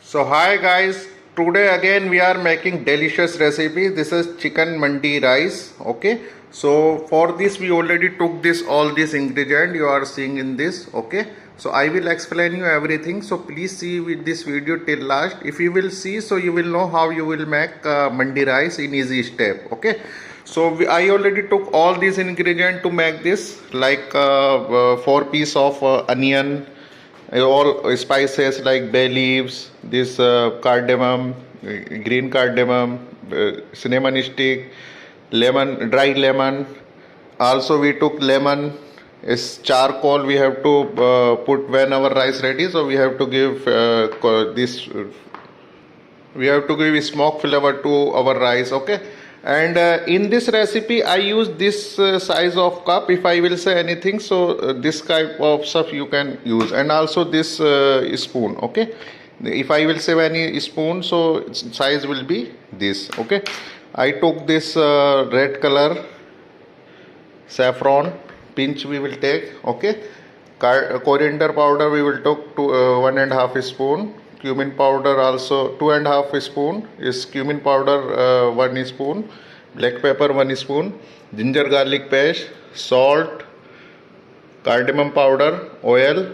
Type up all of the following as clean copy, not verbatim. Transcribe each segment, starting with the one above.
So hi guys, today again we are making delicious recipe. This is chicken mandi rice. Okay, so for this we already took this all this ingredient you are seeing in this. Okay, so I will explain you everything. So please see with this video till last. If you will see, so you will know how you will make mandi rice in easy step. Okay. So I already took all these ingredients to make this, like 4 pieces of onion, all spices like bay leaves, this cardamom, green cardamom, cinnamon stick, lemon, dry lemon. Also we took lemon, is charcoal we have to put when our rice ready. So we have to give this, we have to give smoke flavor to our rice. Okay. And in this recipe I use this size of cup. If I will say anything, so this type of stuff you can use, and also this spoon. Okay, if I will say any spoon, so size will be this. Okay, I took this red color saffron pinch we will take. Okay, coriander powder we will take to 1.5 spoon. Cumin powder also 2.5 spoon is cumin powder, 1 spoon. Black pepper 1 spoon. Ginger garlic paste, salt, cardamom powder, oil.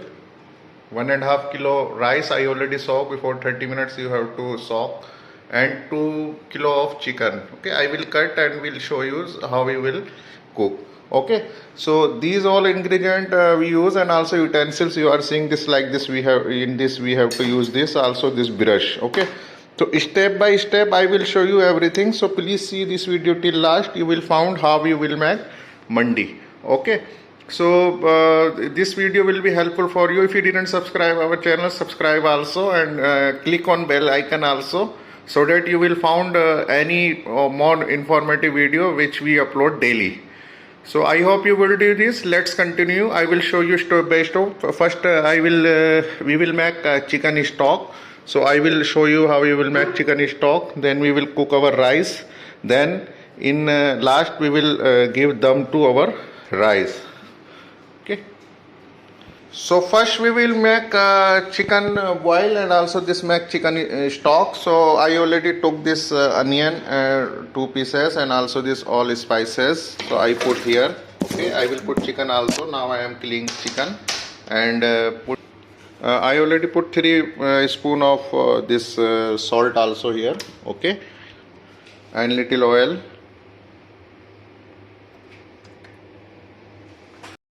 1.5 kilo rice I already soak before 30 minutes you have to soak, and 2 kilo of chicken. Okay, I will cut and will show you how we will cook. Okay, so these all ingredient we use, and also utensils you are seeing this like this. We have in this we have to use this also, this brush. Okay, so step by step I will show you everything. So please see this video till last. You will find how you will make mandi. Okay, so this video will be helpful for you. If you didn't subscribe our channel, subscribe also, and click on bell icon also, so that you will find any more informative video which we upload daily. So I hope you will do this. Let's continue. I will show you step by step. First we will make chicken stock. So I will show you how we will make chicken stock. Then we will cook our rice. Then in last we will give dum to our rice. Okay. So first we will make chicken boil, and also this make chicken stock. So I already took this onion 2 pieces, and also this all spices. So I put here. Okay, I will put chicken also. Now I am cleaning chicken, and I already put 3 spoon of this salt also here. Okay, and little oil.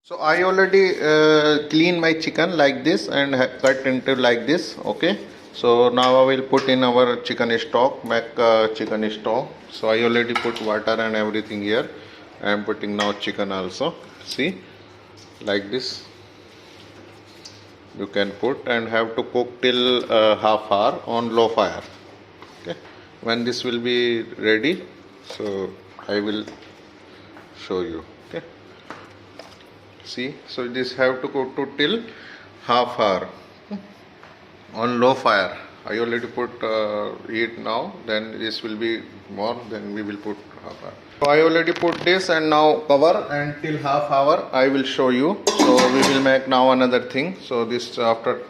So I already clean my chicken like this and cut into like this. Okay, so now I will put in our chicken stock, make chicken stock. So I already put water and everything here. I am putting now chicken also. See, like this you can put, and have to cook till half hour on low fire. Okay, when this will be ready, so I will show you. Okay, see, so this have to cook to till half hour on low fire. I already put it now, then this will be more, then we will put half hour. So I already put this, and now cover, and till half hour I will show you. So we will make now another thing. So this after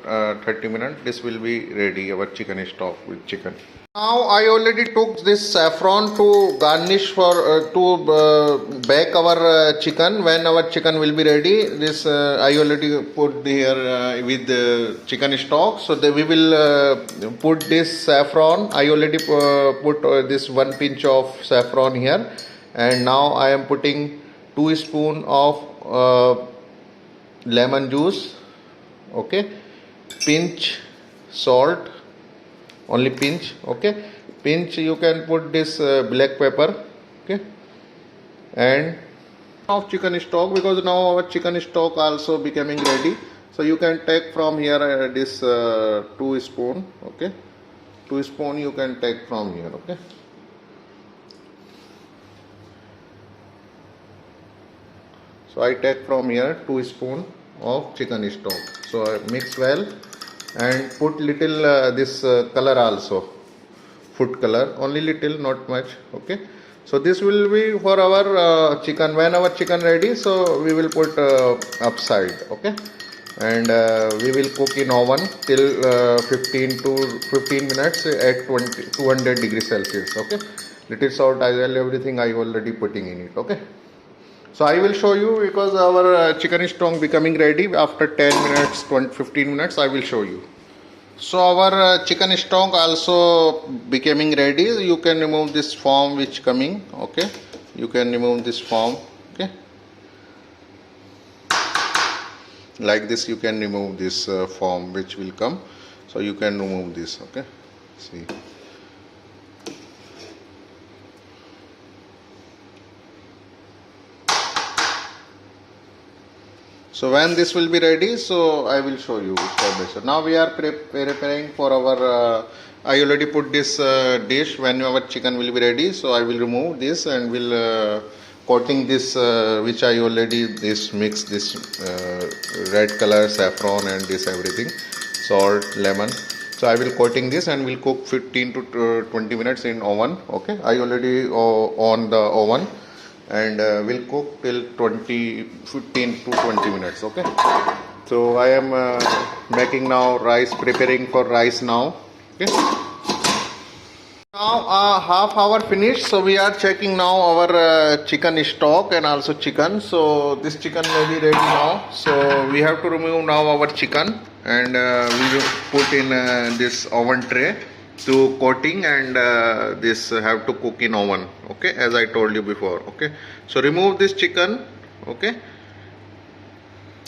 30 minutes this will be ready, our chicken stock with chicken. Now I already took this saffron to garnish for to bake our chicken. When our chicken will be ready, this I already put here with the chicken stock. So we will put this saffron. I already put this 1 pinch of saffron here, and now I am putting 2 spoon of lemon juice. Okay, pinch salt. Only pinch. Okay, pinch you can put this black pepper. Okay, and of chicken stock, because now our chicken stock also becoming ready. So you can take from here this 2 spoon. Okay, 2 spoon you can take from here. Okay, so I take from here 2 spoon of chicken stock. So I mix well, and put little this color also, food color, only little, not much. Okay, so this will be for our chicken. When our chicken ready, so we will put upside. Okay, and we will cook in oven till 15 minutes at 200 degrees Celsius. Okay, little salt, I will everything I already putting in it. Okay, so I will show you because our chicken is strong becoming ready after 10 minutes 15 minutes. I will show you. So our chicken stock also becoming ready. You can remove this foam which coming. Okay, you can remove this foam. Okay, like this you can remove this foam which will come. So you can remove this. Okay, see. So when this will be ready, so I will show you step by step. Now we are preparing for our. I already put this dish. When our chicken will be ready, so I will remove this and will coating this which I already this mix this red color saffron and this everything, salt, lemon. So I will coating this and will cook 15 to 20 minutes in oven. Okay, I already on the oven. And will cook till 15 to 20 minutes. Okay, so I am making now rice, preparing for rice now. Okay, now half hour finished, so we are checking now our chicken stock and also chicken. So this chicken may be ready now, so we have to remove now our chicken and we will put in this oven tray to coating and this have to cook in oven. Okay, as I told you before. Okay, so remove this chicken. Okay,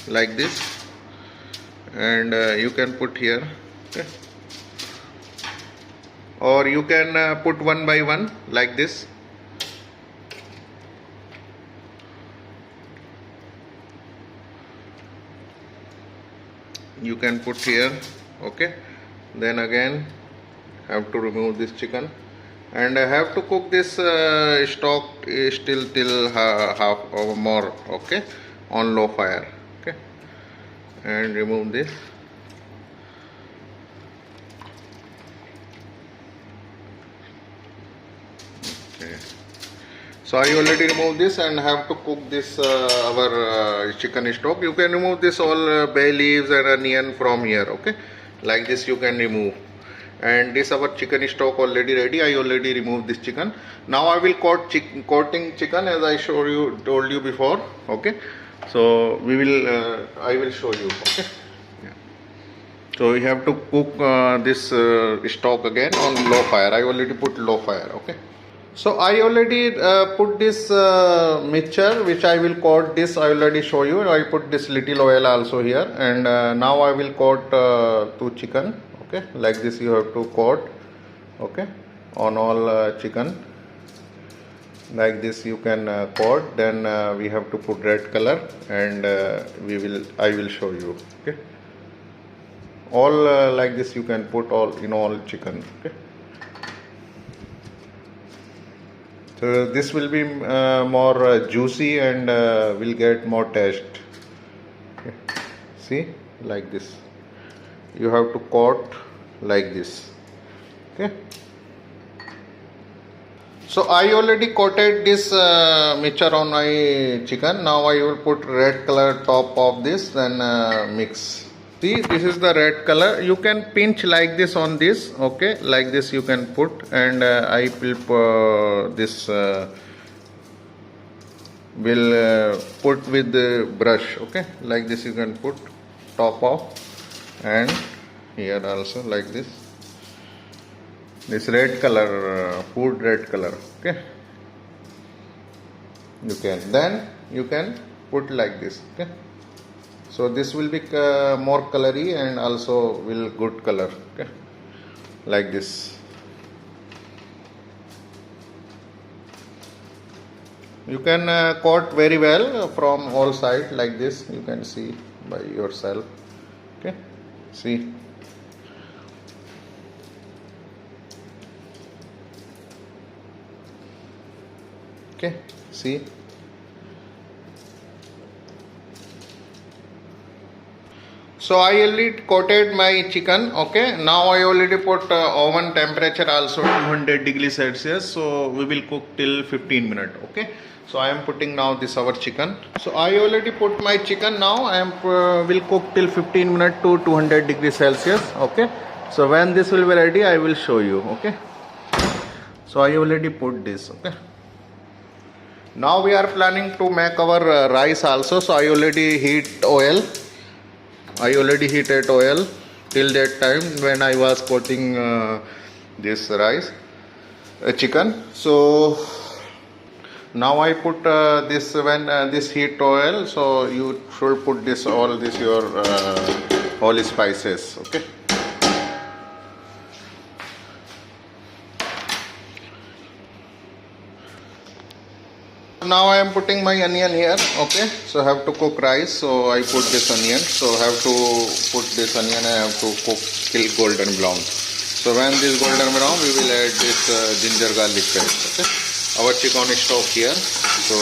like this, and you can put here. Okay, or you can put one by one like this. You can put here. Okay, then again have to remove this chicken and I have to cook this stock still till half or more. Okay, on low fire. Okay, and remove this. Okay, so I already removed this and have to cook this our chicken stock. You can remove this all bay leaves and onion from here. Okay, like this you can remove. And this our chicken stock already ready. I already removed this chicken. Now I will coating chicken as I told you before. Okay, so we will I will show you. Okay, yeah. So we have to cook this stock again on low fire. I already put low fire. Okay, so I already put this mixture which I will coat this. I already show you. I put this little oil also here, and now I will coat two chicken. Okay, like this you have to coat. Okay, on all chicken like this you can coat. Then we have to put red color and I will show you. Okay, all like this you can put all in all chicken. Okay, so this will be more juicy and will get more taste. Okay, see, like this you have to coat like this. Okay, so I already coated this mixture on my chicken. Now I will put red color top of this, then mix. See, this is the red color. You can pinch like this on this. Okay, like this you can put, and I will this will put with the brush. Okay, like this you can put top off, and here also like this red color, food red color. Okay, you can then you can put like this. Okay, so this will be more colory and also will good color. Okay, like this you can coat very well from all sides like this. You can see by yourself. Okay, see. Okay, see. So I already coated my chicken. Okay, now I already put oven temperature also 200 degrees Celsius. So we will cook till 15 minutes. Okay, so I am putting now this our chicken. So I already put my chicken now. I am will cook till 15 minutes to 200 degrees Celsius. Okay, so when this will be ready, I will show you. Okay, so I already put this. Okay. Now we are planning to make our rice also. So I already heat oil. I already heated oil till that time when I was coating this rice chicken. So now I put this when this heat oil. So you should put this all this your all spices. Okay. Now I am putting my onion here. Okay, so I have to cook rice, so I put this onion. So I have to put this onion. I have to cook till golden brown. So when this golden brown, we will add this ginger garlic paste. Okay, our chicken is stock here. So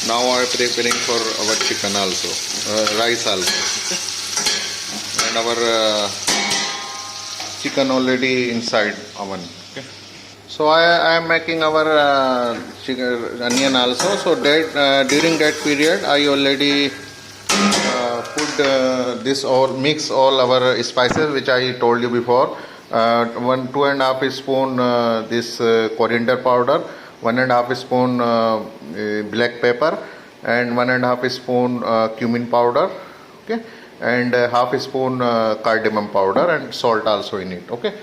now I am preparing for our chicken also, rice also. Okay, and our chicken already inside oven. Okay. So I am making our chicken, onion also. So that during that period I already put this all mix all our spices which I told you before. 2.5 spoon this coriander powder, 1.5 spoon black pepper, and 1.5 spoon cumin powder. Okay, and half spoon cardamom powder and salt also in it. Okay.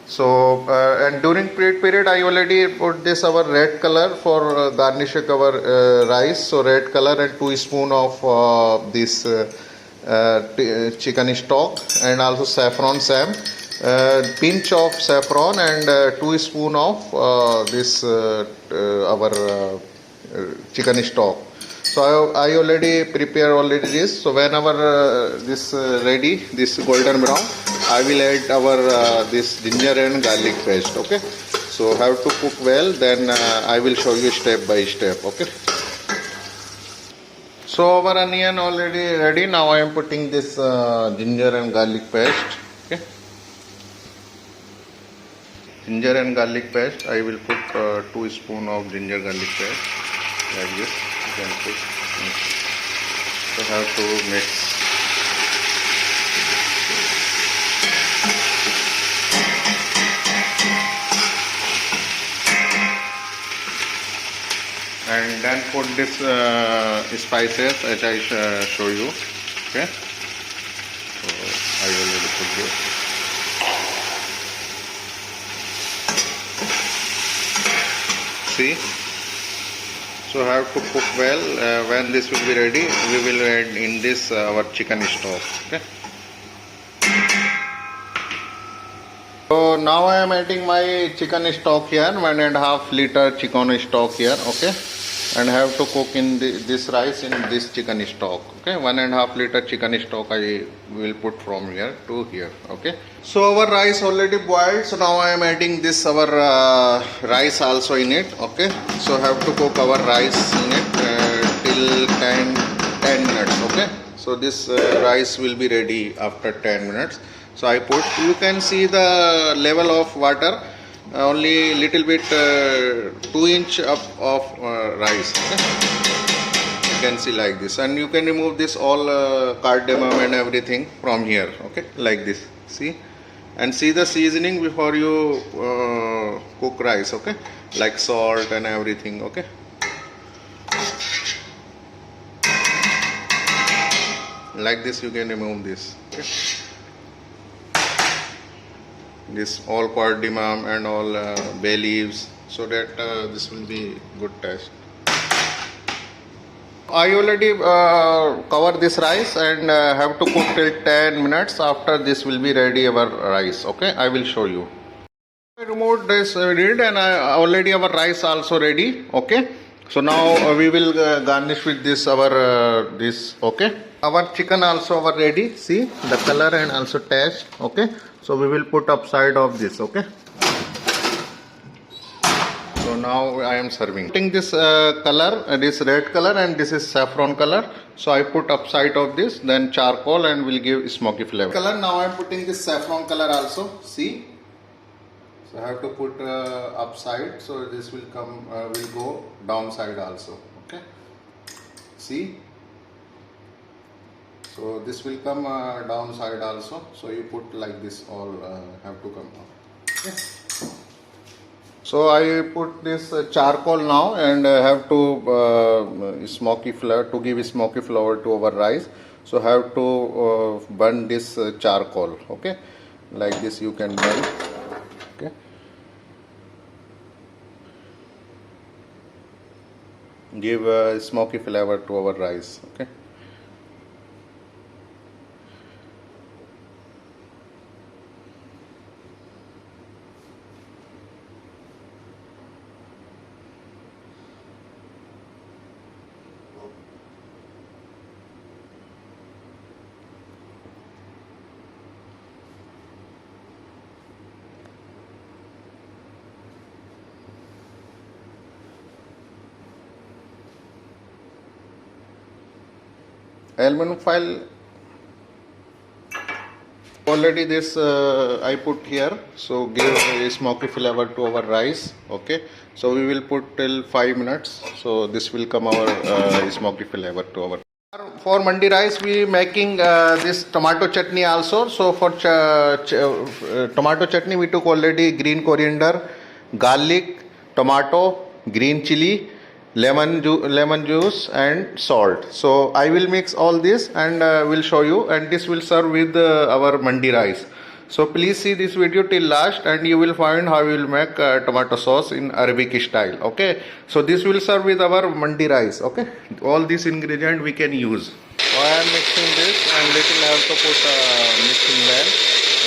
So and during period I already put this our red color for garnishing our rice. So red color and 2 spoon of this chicken stock, and also saffron same, pinch of saffron, and 2 spoon of this our chicken stock. So I already prepare already this. So whenever this ready, this golden brown, I will add our this ginger and garlic paste. Okay, so have to cook well, then I will show you step by step. Okay, so our onion already ready. Now I am putting this ginger and garlic paste. Okay, ginger and garlic paste, I will put 2 spoon of ginger garlic paste like this. You can put, so have to mix. And then put this spices as I show you. Okay, so I already put this. See, so have to cook well. When this will be ready, we will add in this our chicken stock. Okay. So now I am adding my chicken stock here, 1.5 liter chicken stock here. Okay, and have to cook in this rice in this chicken stock. Okay, 1.5 liter chicken stock I will put from here to here. Okay, so our rice already boiled. So now I am adding this our rice also in it. Okay, so have to cook our rice in it till 10 minutes. Okay, so this rice will be ready after 10 minutes. So I put, you can see the level of water, only little bit 2 inch up of rice. Okay? You can see like this, and you can remove this all cardamom and everything from here. Okay, like this. See, and see the seasoning before you cook rice. Okay, like salt and everything. Okay. Like this, you can remove this. Okay. This all cardamom and all bay leaves, so that this will be good taste. I already cover this rice and have to cook till 10 minutes. After this will be ready our rice. Okay, I will show you. I removed this lid, and already our rice also ready. Okay, so now we will garnish with this our this. Okay, our chicken also our ready. See the color and also taste. Okay, so we will put upside of this. Okay, so now I am serving. Putting this color, this red color, and this is saffron color. So I put upside of this, then charcoal, and will give smoky flavor. Color, now I am putting this saffron color also. See. So I have to put upside, so this will come, will go downside also. Okay. See. So this will come downside also. So you put like this, all have to come down. Okay. So I put this charcoal now, and have to smoky flavor, to give smoky flavor to our rice. So have to burn this charcoal. Okay, like this you can burn. Okay. Give a smoky flavor to our rice. Okay. Aluminum foil, already this I put here, so give a smoky flavor to our rice. Okay, so we will put till 5 minutes, so this will come our smoky flavor to our. For mandi rice we making this tomato chutney also. So for tomato chutney we took already green coriander, garlic, tomato, green chilli, lemon juice, and salt. So I will mix all this and will show you, and this will serve with our mandi rice. So please see this video till last, and you will find how we will make tomato sauce in Arabic style. Okay, so this will serve with our mandi rice. Okay, all these ingredients we can use. So I am mixing this, and little I have to put mixing well.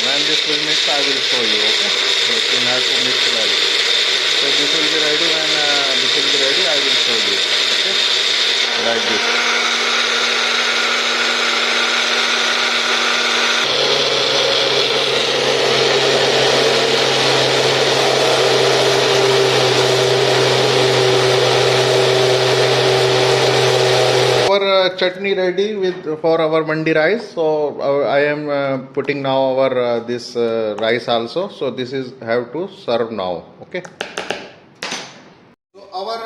When this will mix, I will show you. Okay, so you have to mix well. So this will be ready. When this will be ready, I will show you. Okay, like this. Our chutney ready for our mandi rice. So I am putting now our this rice also. So this is have to serve now. Okay. So our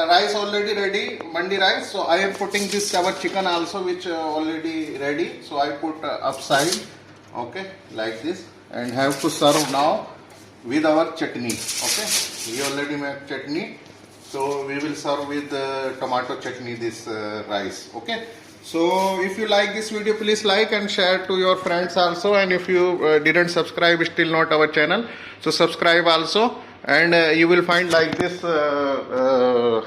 rice already ready, mandi rice. So I am putting this our chicken also, which already ready. So I put upside. Okay, like this, and have to serve now with our chutney. Okay, we already made chutney. So we will serve with tomato chutney this rice. Okay. So if you like this video, please like and share to your friends also. And if you didn't subscribe, still not our channel, so subscribe also. And you will find like this our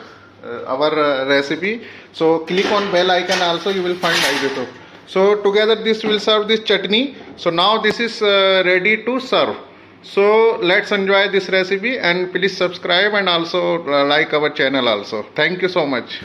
recipe. So click on bell icon also. You will find like this. So together this will serve this chutney. So now this is ready to serve. So let's enjoy this recipe, and please subscribe and also like our channel also. Thank you so much.